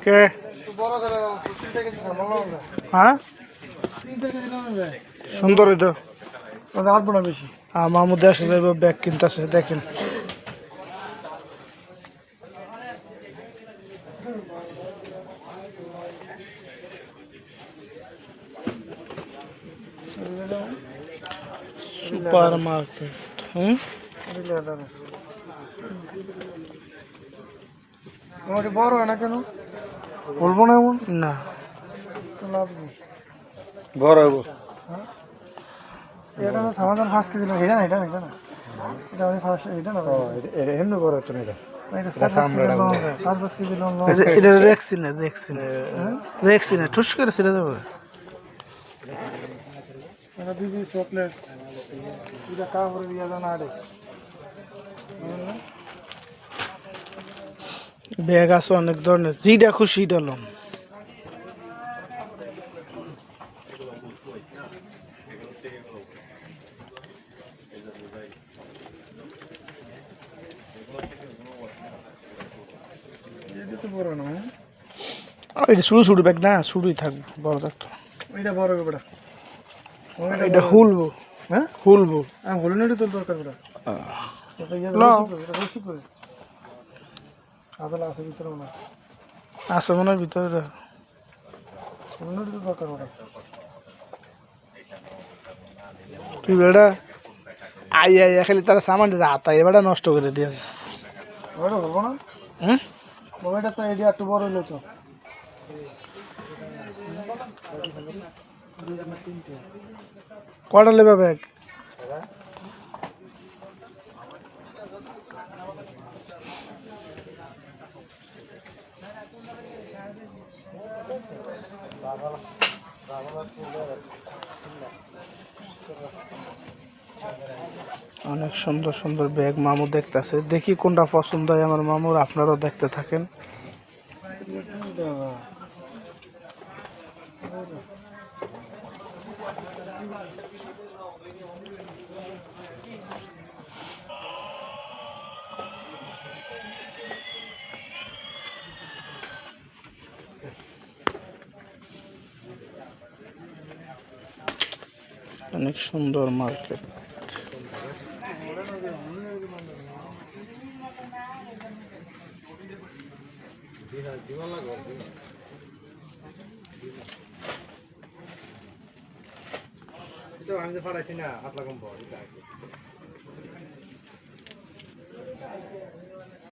কে হ্যাঁ সুন্দর এটা আসবো না বেশি। আমার দেশে যাইব ব্যাগ কিনতেছে দেখেন সুপার মার্কেট বড় হয় না কেন বলবো না এমন না লাভ নেই। বড় হবো এটা তো সমাধান ফার্স্ট কেজি এটা না এটা না এটা না এটা আমি ফার্স্ট এটা না এমনি বড় হতো না এটা সার্ভিস কেজি লোন এটা রেক্সিনে ঠুস করে ছেড়ে দেবো এটা দিবি চকলেট এটা কাপড় দিয়ে দেন আরে ব্যাগ আছে অনেক ধরনের যেটা খুশি ডালম এটা তো বড় না এটা শুরু শুরু ব্যাগ না শুরুই থাকবো বড় থাকতো এটা বড় বেটা এটা হুলবো হ্যাঁ হুলবো হলুন তোর দরকার বেটা বেশি করে আদালা আছে ভিতরে না আছে মনে হয় ভিতরে হলুন তোর দরকার বেটা তুই বেড়া আই খালি তারা সামান রাতা এবারটা নষ্ট করে দিয়েছিস ওটা বলবো না হুম মোবাইলটা তো এডিয়া একটু বড় হলো তো কটা নেবে ব্যাগ অনেক সুন্দর সুন্দর ব্যাগ মামু দেখতেছে দেখি কোনটা পছন্দ হয় আমার মামুর আপনারাও দেখতে থাকেন অনেক সুন্দর মার্কেট আমি যে ফাটাইছি না হাত লাগাম